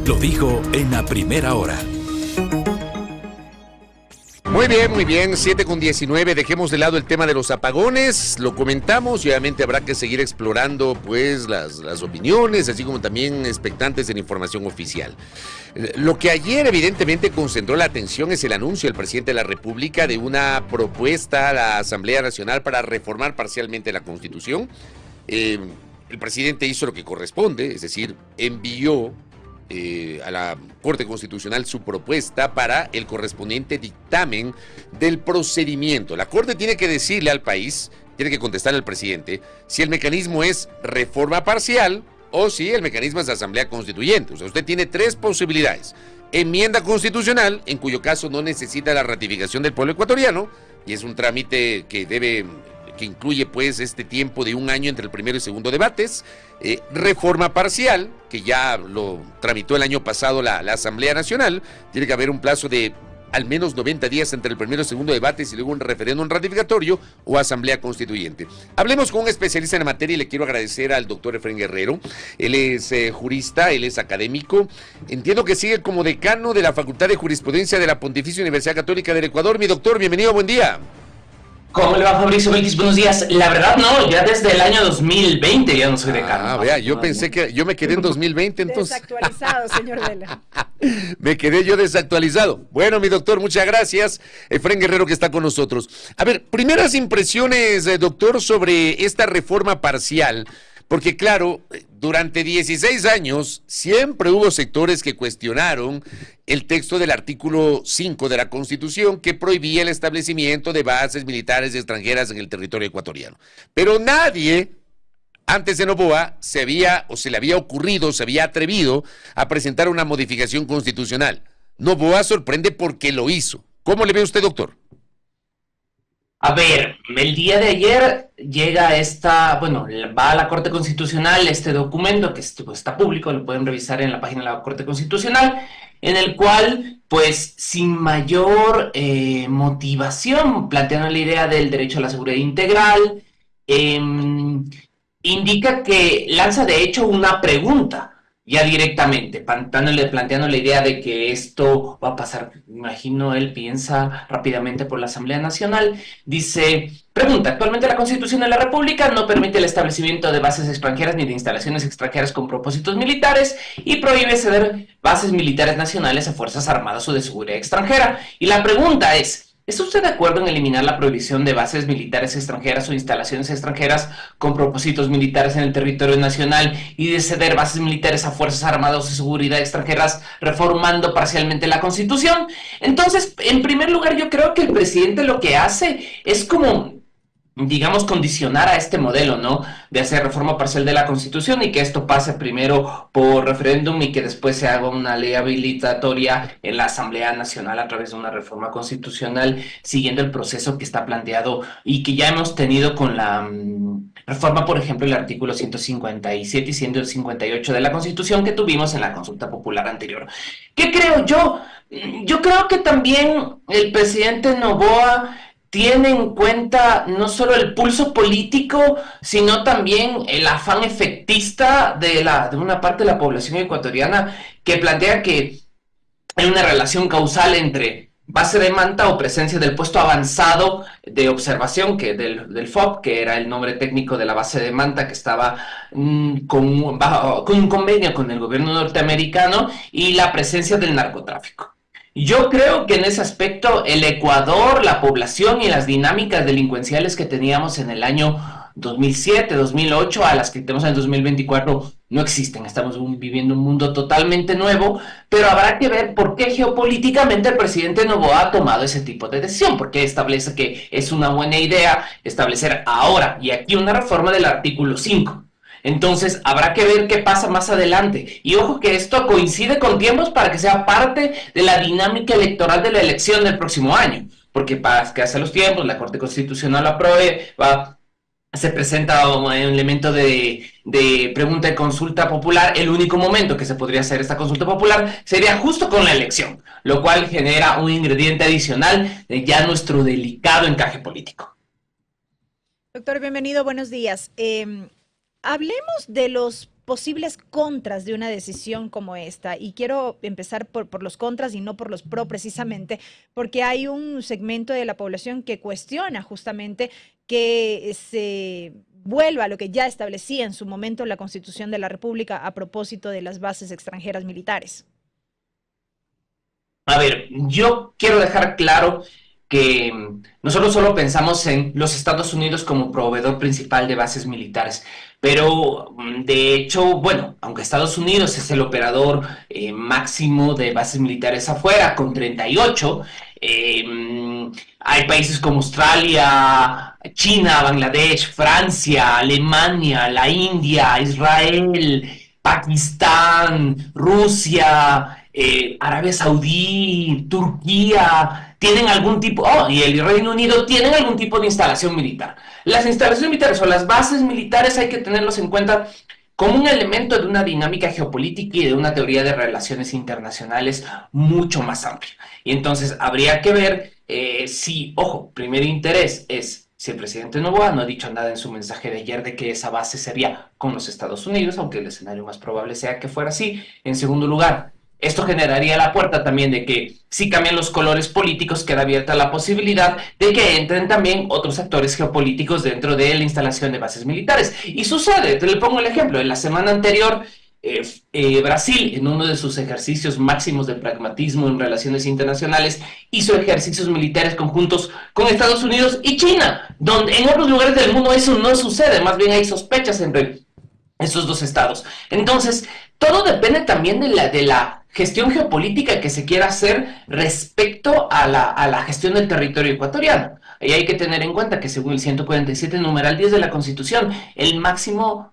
lo dijo en la primera hora. Muy bien, 7:19, dejemos de lado el tema de los apagones, lo comentamos y obviamente habrá que seguir explorando pues las opiniones, así como también expectantes en información oficial. Lo que ayer evidentemente concentró la atención es el anuncio del presidente de la República de una propuesta a la Asamblea Nacional para reformar parcialmente la Constitución. El presidente hizo lo que corresponde, es decir, envió a la Corte Constitucional su propuesta para el correspondiente dictamen del procedimiento. La Corte tiene que decirle al país, tiene que contestar al presidente, si el mecanismo es reforma parcial o si el mecanismo es asamblea constituyente. O sea, usted tiene tres posibilidades. Enmienda constitucional, en cuyo caso no necesita la ratificación del pueblo ecuatoriano, y es un trámite que incluye pues este tiempo de un año entre el primero y segundo debates. Reforma parcial, que ya lo tramitó el año pasado la Asamblea Nacional, tiene que haber un plazo de al menos 90 días entre el primero y segundo debate y luego un referéndum ratificatorio o asamblea constituyente. Hablemos con un especialista en la materia y le quiero agradecer al doctor Efraín Guerrero. Él es jurista, él es académico. Entiendo que sigue como decano de la Facultad de Jurisprudencia de la Pontificia Universidad Católica del Ecuador. Mi doctor, bienvenido, buen día. ¿Cómo le va, Fabricio Belkis? Buenos días. La verdad no, ya desde el año 2020 ya no soy decano. Ah, vea, yo pensé que yo me quedé en 2020 entonces. Desactualizado, señor Vela. Me quedé yo desactualizado. Bueno, mi doctor, muchas gracias. Efraín Guerrero que está con nosotros. A ver, primeras impresiones, doctor, sobre esta reforma parcial. Porque claro, durante 16 años siempre hubo sectores que cuestionaron el texto del artículo 5 de la Constitución que prohibía el establecimiento de bases militares extranjeras en el territorio ecuatoriano. Pero nadie antes de Noboa se le había ocurrido, se había atrevido a presentar una modificación constitucional. Noboa sorprende porque lo hizo. ¿Cómo le ve usted, doctor? A ver, el día de ayer llega va a la Corte Constitucional este documento que está público, lo pueden revisar en la página de la Corte Constitucional, en el cual, pues, sin mayor motivación, planteando la idea del derecho a la seguridad integral, indica que lanza de hecho una pregunta, ya directamente, planteando la idea de que esto va a pasar. Imagino él piensa rápidamente por la Asamblea Nacional. Dice, pregunta, actualmente la Constitución de la República no permite el establecimiento de bases extranjeras ni de instalaciones extranjeras con propósitos militares y prohíbe ceder bases militares nacionales a Fuerzas Armadas o de seguridad extranjera. Y la pregunta es, ¿está usted de acuerdo en eliminar la prohibición de bases militares extranjeras o instalaciones extranjeras con propósitos militares en el territorio nacional y de ceder bases militares a Fuerzas Armadas o seguridad extranjeras, reformando parcialmente la Constitución? Entonces, en primer lugar, yo creo que el presidente lo que hace es como, digamos, condicionar a este modelo, ¿no? De hacer reforma parcial de la Constitución y que esto pase primero por referéndum y que después se haga una ley habilitatoria en la Asamblea Nacional a través de una reforma constitucional, siguiendo el proceso que está planteado y que ya hemos tenido con la reforma, por ejemplo, el artículo 157 y 158 de la Constitución que tuvimos en la consulta popular anterior. ¿Qué creo yo? Yo creo que también el presidente Noboa tiene en cuenta no solo el pulso político, sino también el afán efectista de una parte de la población ecuatoriana que plantea que hay una relación causal entre base de manta o presencia del puesto avanzado de observación del FOB, que era el nombre técnico de la base de manta que estaba con un convenio con el gobierno norteamericano, y la presencia del narcotráfico. Yo creo que en ese aspecto el Ecuador, la población y las dinámicas delincuenciales que teníamos en el año 2007, 2008, a las que tenemos en el 2024, no existen. Estamos viviendo un mundo totalmente nuevo, pero habrá que ver por qué geopolíticamente el presidente Noboa ha tomado ese tipo de decisión, porque establece que es una buena idea establecer ahora y aquí una reforma del artículo 5. Entonces habrá que ver qué pasa más adelante. Y ojo que esto coincide con tiempos para que sea parte de la dinámica electoral de la elección del próximo año. Porque para que hace los tiempos, la Corte Constitucional lo apruebe, se presenta un elemento de pregunta y consulta popular. El único momento que se podría hacer esta consulta popular sería justo con la elección, lo cual genera un ingrediente adicional de ya nuestro delicado encaje político. Doctor, bienvenido, buenos días. Hablemos de los posibles contras de una decisión como esta. Y quiero empezar por los contras y no por los pro precisamente, porque hay un segmento de la población que cuestiona justamente que se vuelva a lo que ya establecía en su momento la Constitución de la República a propósito de las bases extranjeras militares. A ver, yo quiero dejar claro que nosotros solo pensamos en los Estados Unidos como proveedor principal de bases militares, pero de hecho, bueno, aunque Estados Unidos es el operador máximo de bases militares afuera, con 38, hay países como Australia, China, Bangladesh, Francia, Alemania, la India, Israel, Pakistán, Rusia, Arabia Saudí, Turquía, tienen algún tipo, y el Reino Unido tienen algún tipo de instalación militar. Las instalaciones militares o las bases militares hay que tenerlos en cuenta como un elemento de una dinámica geopolítica y de una teoría de relaciones internacionales mucho más amplia. Y entonces habría que ver si, ojo, primer interés es si el presidente Noboa no ha dicho nada en su mensaje de ayer de que esa base sería con los Estados Unidos, aunque el escenario más probable sea que fuera así. En segundo lugar, esto generaría la puerta también de que si cambian los colores políticos queda abierta la posibilidad de que entren también otros actores geopolíticos dentro de la instalación de bases militares. Y sucede, te le pongo el ejemplo, en la semana anterior Brasil, en uno de sus ejercicios máximos de pragmatismo en relaciones internacionales, hizo ejercicios militares conjuntos con Estados Unidos y China, donde en otros lugares del mundo eso no sucede, más bien hay sospechas entre esos dos estados. Entonces, todo depende también de la gestión geopolítica que se quiera hacer respecto a la gestión del territorio ecuatoriano. Y hay que tener en cuenta que según el 147, numeral 10 de la Constitución, el máximo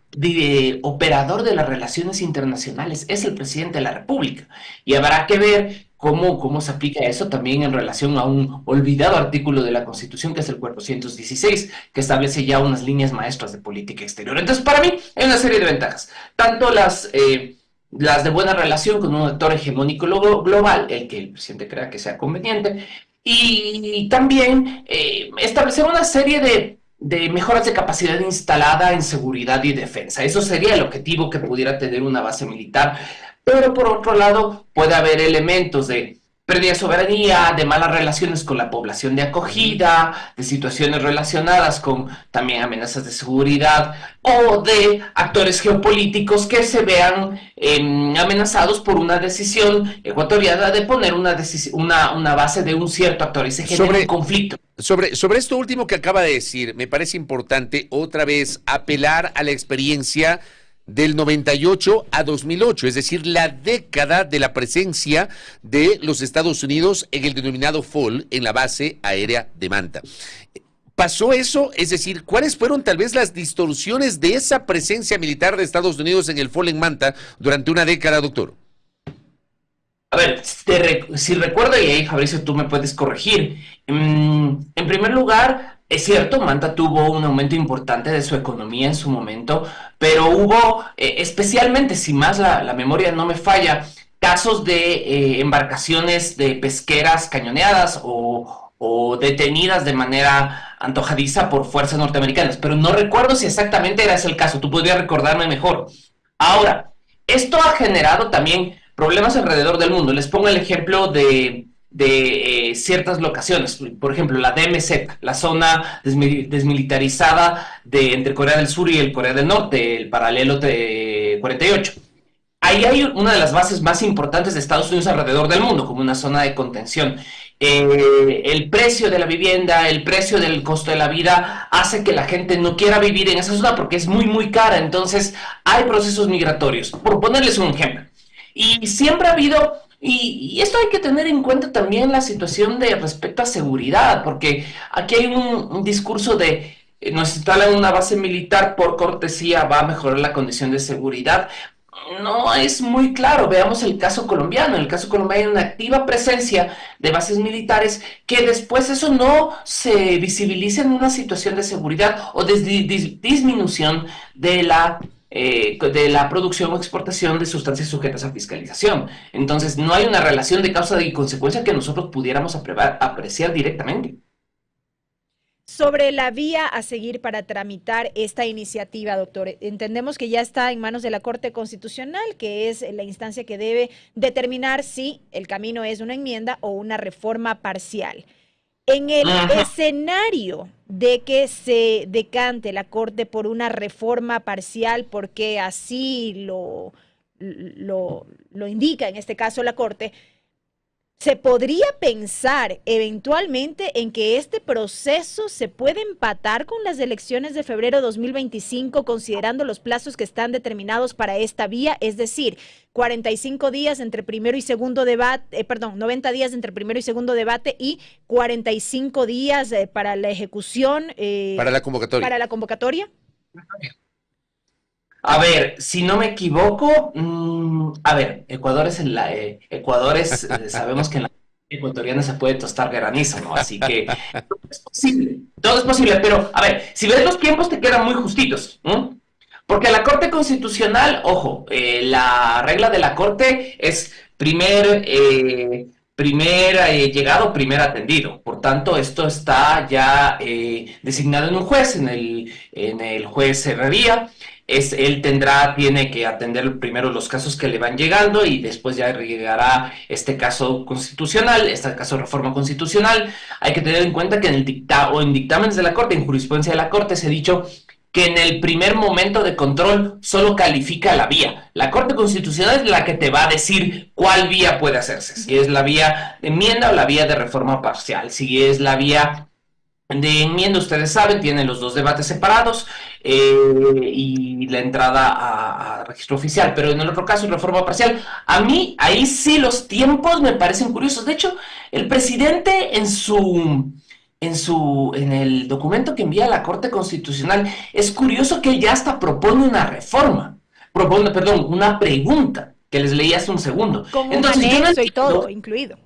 operador de las relaciones internacionales es el presidente de la República. Y habrá que ver cómo se aplica eso también en relación a un olvidado artículo de la Constitución, que es el 416, que establece ya unas líneas maestras de política exterior. Entonces, para mí, hay una serie de ventajas. Tanto las de buena relación con un actor hegemónico global, el que el presidente crea que sea conveniente, y también establecer una serie de mejoras de capacidad instalada en seguridad y defensa. Eso sería el objetivo que pudiera tener una base militar, pero por otro lado puede haber elementos de pérdida de soberanía, de malas relaciones con la población de acogida, de situaciones relacionadas con también amenazas de seguridad o de actores geopolíticos que se vean amenazados por una decisión ecuatoriana de poner una base de un cierto actor y se genera un conflicto. Sobre esto último que acaba de decir, me parece importante otra vez apelar a la experiencia del 98 a 2008, es decir, la década de la presencia de los Estados Unidos en el denominado FOL, en la base aérea de Manta. ¿Pasó eso? Es decir, ¿cuáles fueron tal vez las distorsiones de esa presencia militar de Estados Unidos en el FOL en Manta durante una década, doctor? A ver, si recuerdo, y ahí Fabricio tú me puedes corregir, en primer lugar, es cierto, Manta tuvo un aumento importante de su economía en su momento, pero hubo, especialmente, si más la memoria no me falla, casos de embarcaciones de pesqueras cañoneadas o detenidas de manera antojadiza por fuerzas norteamericanas, pero no recuerdo si exactamente era ese el caso, tú podrías recordarme mejor. Ahora, esto ha generado también problemas alrededor del mundo. Les pongo el ejemplo de ciertas locaciones, por ejemplo la DMZ, la zona desmilitarizada entre Corea del Sur y el Corea del Norte, el paralelo 48. Ahí hay una de las bases más importantes de Estados Unidos alrededor del mundo, como una zona de contención. El precio de la vivienda, el precio del costo de la vida hace que la gente no quiera vivir en esa zona porque es muy, muy cara. Entonces hay procesos migratorios, por ponerles un ejemplo. Y siempre ha habido... Y esto hay que tener en cuenta también la situación de respecto a seguridad, porque aquí hay un discurso de nos instalan una base militar por cortesía, va a mejorar la condición de seguridad. No es muy claro, veamos el caso colombiano. En el caso colombiano hay una activa presencia de bases militares que después eso no se visibiliza en una situación de seguridad o de disminución de la producción o exportación de sustancias sujetas a fiscalización. Entonces, no hay una relación de causa y consecuencia que nosotros pudiéramos apreciar directamente. Sobre la vía a seguir para tramitar esta iniciativa, doctor, entendemos que ya está en manos de la Corte Constitucional, que es la instancia que debe determinar si el camino es una enmienda o una reforma parcial. En el escenario de que se decante la Corte por una reforma parcial, porque así lo indica en este caso la Corte, ¿se podría pensar eventualmente en que este proceso se puede empatar con las elecciones de febrero de 2025, considerando los plazos que están determinados para esta vía? Es decir, 45 días entre primero y segundo debate, 90 días entre primero y segundo debate y 45 días para la ejecución. Para la convocatoria. Para la convocatoria. A ver, si no me equivoco, Ecuador sabemos que en la ecuatoriana se puede tostar granizo, ¿no? Así que todo es posible, pero a ver, si ves los tiempos te quedan muy justitos, ¿no? Porque la Corte Constitucional, ojo, la regla de la Corte es primer llegado, primer atendido. Por tanto, esto está ya designado en un juez, en el juez Herrería. Él tiene que atender primero los casos que le van llegando y después ya llegará este caso constitucional, este caso de reforma constitucional. Hay que tener en cuenta que en dictámenes de la Corte, en jurisprudencia de la Corte, se ha dicho que en el primer momento de control solo califica la vía. La Corte Constitucional es la que te va a decir cuál vía puede hacerse, si es la vía de enmienda o la vía de reforma parcial. Si es la vía de enmienda, ustedes saben, tienen los dos debates separados y la entrada a registro oficial, pero en el otro caso, reforma parcial, a mí ahí sí los tiempos me parecen curiosos. De hecho, el presidente en el documento que envía a la Corte Constitucional, es curioso que él ya hasta propone una una pregunta, que les leí hace un segundo. Con un anexo y todo incluido.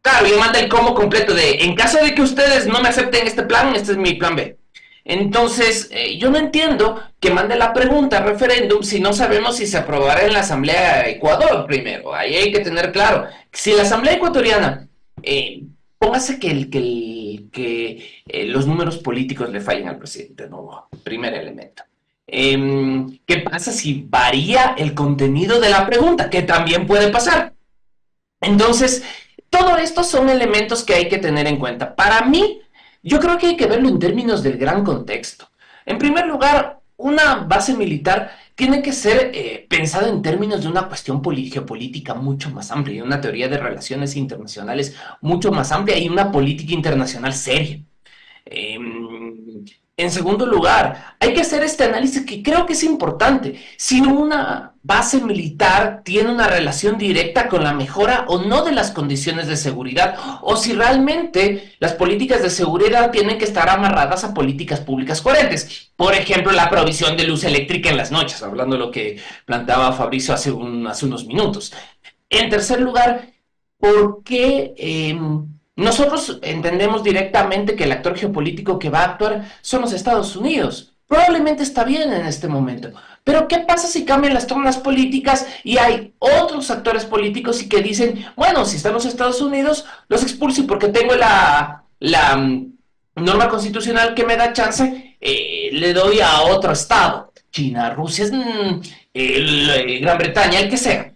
Claro, y manda el cómo completo de, en caso de que ustedes no me acepten este plan, este es mi plan B. Entonces, yo no entiendo que mande la pregunta referéndum si no sabemos si se aprobará en la Asamblea de Ecuador primero. Ahí hay que tener claro, si la Asamblea ecuatoriana, póngase que los números políticos le fallen al presidente, no, primer elemento. ¿Qué pasa si varía el contenido de la pregunta? Que también puede pasar. Entonces, todo esto son elementos que hay que tener en cuenta. Para mí, yo creo que hay que verlo en términos del gran contexto. En primer lugar, una base militar tiene que ser pensada en términos de una cuestión geopolítica mucho más amplia, y una teoría de relaciones internacionales mucho más amplia y una política internacional seria. En segundo lugar, hay que hacer este análisis que creo que es importante. Si una base militar tiene una relación directa con la mejora o no de las condiciones de seguridad, o si realmente las políticas de seguridad tienen que estar amarradas a políticas públicas coherentes. Por ejemplo, la provisión de luz eléctrica en las noches, hablando de lo que planteaba Fabricio hace unos minutos. En tercer lugar, ¿por qué nosotros entendemos directamente que el actor geopolítico que va a actuar son los Estados Unidos? Probablemente está bien en este momento, pero ¿qué pasa si cambian las tornas políticas y hay otros actores políticos y que dicen, bueno, si están los Estados Unidos, los expulso y porque tengo la norma constitucional que me da chance, le doy a otro estado? China, Rusia, Gran Bretaña, el que sea.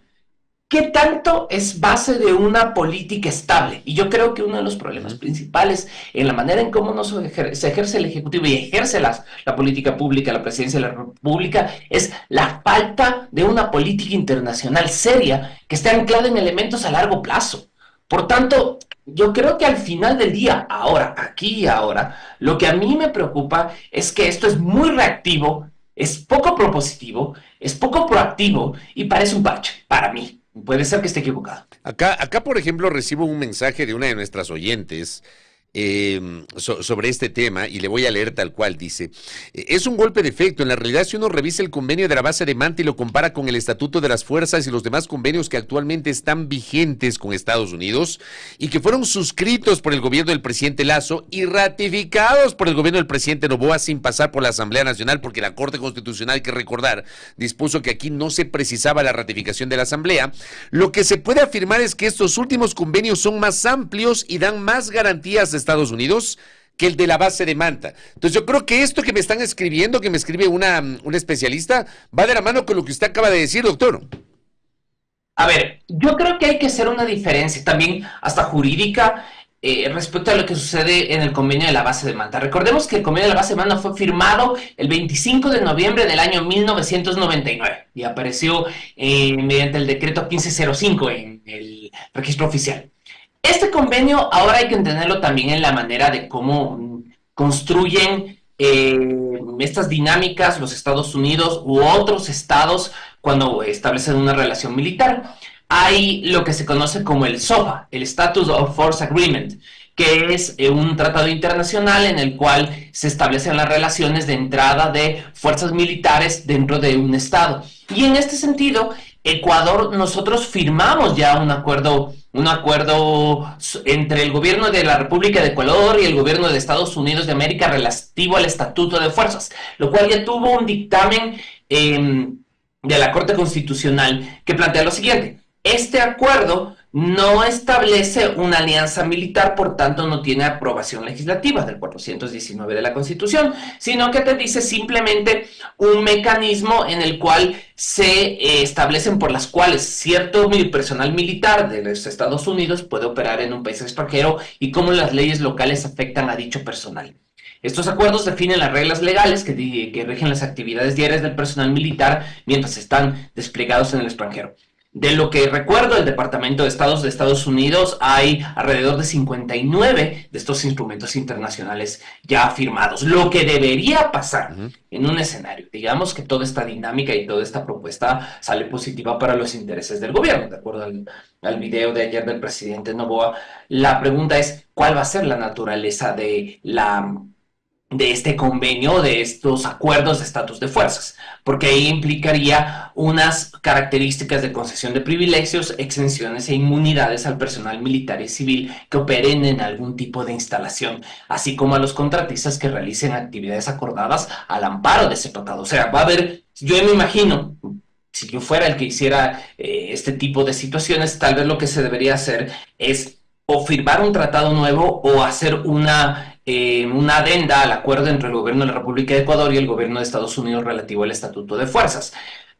¿Qué tanto es base de una política estable? Y yo creo que uno de los problemas principales en la manera en cómo se ejerce el Ejecutivo y ejerce la política pública, la presidencia de la República, es la falta de una política internacional seria que esté anclada en elementos a largo plazo. Por tanto, yo creo que al final del día, ahora, aquí y ahora, lo que a mí me preocupa es que esto es muy reactivo, es poco propositivo, es poco proactivo y parece un parche, para mí. Puede ser que esté equivocado. Acá, por ejemplo, recibo un mensaje de una de nuestras oyentes sobre este tema y le voy a leer tal cual. Dice, es un golpe de efecto. En la realidad, si uno revisa el convenio de la base de Manta y lo compara con el Estatuto de las Fuerzas y los demás convenios que actualmente están vigentes con Estados Unidos y que fueron suscritos por el gobierno del presidente Lasso y ratificados por el gobierno del presidente Noboa sin pasar por la Asamblea Nacional, porque la Corte Constitucional, hay que recordar, dispuso que aquí no se precisaba la ratificación de la Asamblea, lo que se puede afirmar es que estos últimos convenios son más amplios y dan más garantías de Estados Unidos que el de la base de Manta. Entonces yo creo que esto que me están escribiendo, que me escribe una especialista, va de la mano con lo que usted acaba de decir, doctor. A ver, yo creo que hay que hacer una diferencia también hasta jurídica respecto a lo que sucede en el convenio de la base de Manta. Recordemos que el convenio de la base de Manta fue firmado el 25 de noviembre del año 1999 y apareció mediante el decreto 1505 en el registro oficial. Este convenio ahora hay que entenderlo también en la manera de cómo construyen estas dinámicas los Estados Unidos u otros estados cuando establecen una relación militar. Hay lo que se conoce como el SOFA, el Status of Force Agreement, que es un tratado internacional en el cual se establecen las relaciones de entrada de fuerzas militares dentro de un estado. Y en este sentido, Ecuador, nosotros firmamos ya un acuerdo entre el gobierno de la República de Ecuador y el gobierno de Estados Unidos de América relativo al Estatuto de Fuerzas, lo cual ya tuvo un dictamen de la Corte Constitucional que plantea lo siguiente: este acuerdo no establece una alianza militar, por tanto no tiene aprobación legislativa del 419 de la Constitución, sino que te dice simplemente un mecanismo en el cual se establecen por las cuales cierto personal militar de los Estados Unidos puede operar en un país extranjero y cómo las leyes locales afectan a dicho personal. Estos acuerdos definen las reglas legales que rigen las actividades diarias del personal militar mientras están desplegados en el extranjero. De lo que recuerdo, el Departamento de Estados de Estados Unidos hay alrededor de 59 de estos instrumentos internacionales ya firmados. Lo que debería pasar en un escenario, digamos que toda esta dinámica y toda esta propuesta sale positiva para los intereses del gobierno, de acuerdo al video de ayer del presidente Noboa. La pregunta es, ¿cuál va a ser la naturaleza de este convenio, de estos acuerdos de estatus de fuerzas? Porque ahí implicaría unas características de concesión de privilegios, exenciones e inmunidades al personal militar y civil que operen en algún tipo de instalación, así como a los contratistas que realicen actividades acordadas al amparo de ese tratado. O sea, va a haber, yo me imagino, si yo fuera el que hiciera este tipo de situaciones, tal vez lo que se debería hacer es o firmar un tratado nuevo o hacer una adenda al acuerdo entre el gobierno de la República de Ecuador y el gobierno de Estados Unidos relativo al Estatuto de Fuerzas.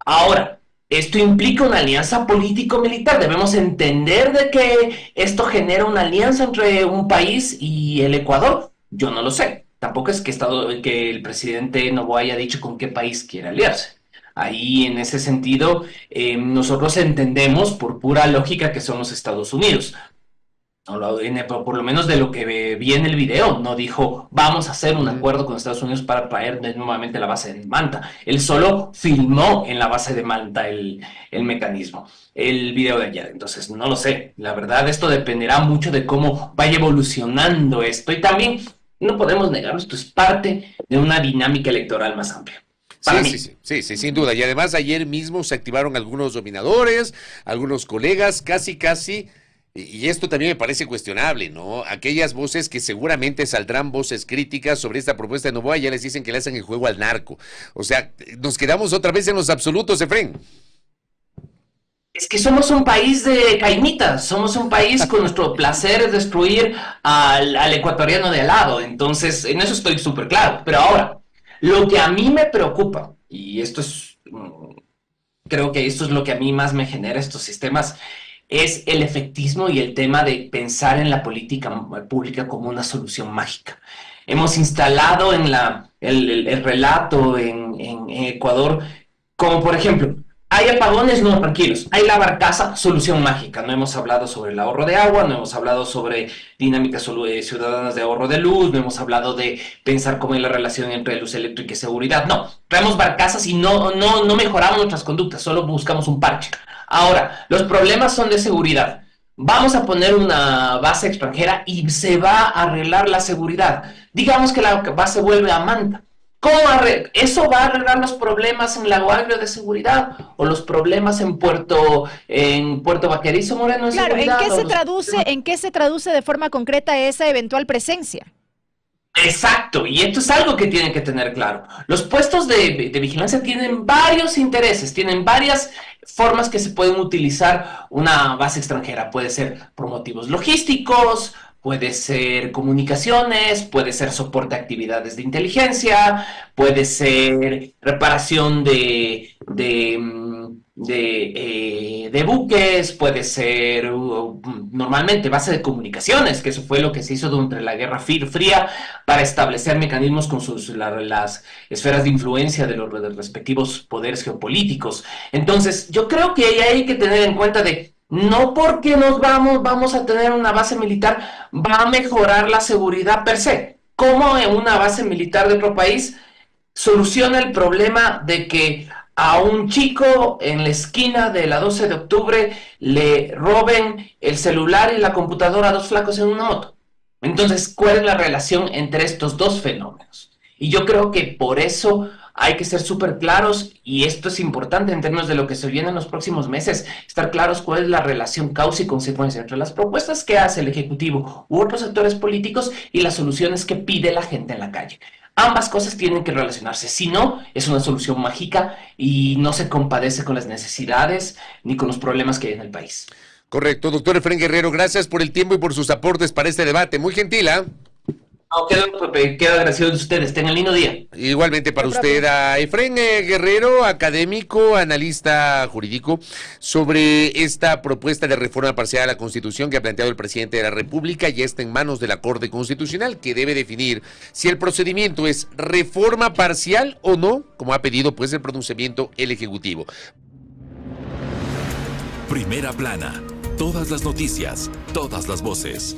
Ahora, esto implica una alianza político-militar. Debemos entender de que esto genera una alianza entre un país y el Ecuador. Yo no lo sé. Tampoco es que el presidente Noboa haya dicho con qué país quiere aliarse. Ahí, en ese sentido, nosotros entendemos por pura lógica que son los Estados Unidos. Por lo menos de lo que vi en el video, no dijo vamos a hacer un acuerdo con Estados Unidos para traer nuevamente la base de Manta. Él solo filmó en la base de Manta el mecanismo, el video de ayer. Entonces no lo sé, la verdad esto dependerá mucho de cómo vaya evolucionando esto, y también no podemos negar, esto es parte de una dinámica electoral más amplia. Sí, sin duda. Y además ayer mismo se activaron algunos dominadores, algunos colegas, casi, y esto también me parece cuestionable, ¿no? Aquellas voces que seguramente saldrán voces críticas sobre esta propuesta de Noboa, ya les dicen que le hacen el juego al narco. O sea, nos quedamos otra vez en los absolutos, Efren. Es que somos un país de caimitas, somos un país con nuestro placer es destruir al ecuatoriano de al lado. Entonces, en eso estoy súper claro. Pero ahora, lo que a mí me preocupa, y esto es, creo que esto es lo que a mí más me genera estos sistemas, es el efectismo y el tema de pensar en la política pública como una solución mágica. Hemos instalado en el relato en Ecuador, como por ejemplo, hay apagones, no, tranquilos, hay la barcaza, solución mágica. No hemos hablado sobre el ahorro de agua, no hemos hablado sobre dinámicas ciudadanas de ahorro de luz, no hemos hablado de pensar cómo es la relación entre luz eléctrica y seguridad. No, traemos barcazas y no mejoramos nuestras conductas, solo buscamos un parche. Ahora, los problemas son de seguridad. Vamos a poner una base extranjera y se va a arreglar la seguridad. Digamos que la base vuelve a Manta. ¿Eso va a arreglar los problemas en Lago Agrio de seguridad? ¿O los problemas en Puerto Vaquerizo, Moreno, de claro, seguridad? ¿en qué se traduce de forma concreta esa eventual presencia? Exacto, y esto es algo que tienen que tener claro. Los puestos de vigilancia tienen varios intereses, tienen varias formas que se pueden utilizar una base extranjera. Puede ser por motivos logísticos, puede ser comunicaciones, puede ser soporte a actividades de inteligencia, puede ser reparación de buques, puede ser normalmente base de comunicaciones, que eso fue lo que se hizo durante la Guerra Fría para establecer mecanismos con las esferas de influencia de los respectivos poderes geopolíticos. Entonces, yo creo que hay que tener en cuenta de no porque vamos a tener una base militar, va a mejorar la seguridad per se. ¿Cómo en una base militar de otro país soluciona el problema de que a un chico en la esquina de la 12 de octubre le roben el celular y la computadora a dos flacos en una moto? Entonces, ¿cuál es la relación entre estos dos fenómenos? Y yo creo que por eso hay que ser súper claros, y esto es importante en términos de lo que se viene en los próximos meses, estar claros cuál es la relación causa y consecuencia entre las propuestas que hace el Ejecutivo u otros sectores políticos y las soluciones que pide la gente en la calle. Ambas cosas tienen que relacionarse, si no, es una solución mágica y no se compadece con las necesidades ni con los problemas que hay en el país. Correcto, doctor Efrén Guerrero, gracias por el tiempo y por sus aportes para este debate, muy gentil, ¿ah? No, quedo agradecido de ustedes. Tengan lindo día. Igualmente para usted, a Efrén Guerrero, académico, analista jurídico, sobre esta propuesta de reforma parcial a la Constitución que ha planteado el presidente de la República. Ya está en manos de la Corte Constitucional, que debe definir si el procedimiento es reforma parcial o no, como ha pedido pues el pronunciamiento el Ejecutivo. Primera plana. Todas las noticias, todas las voces.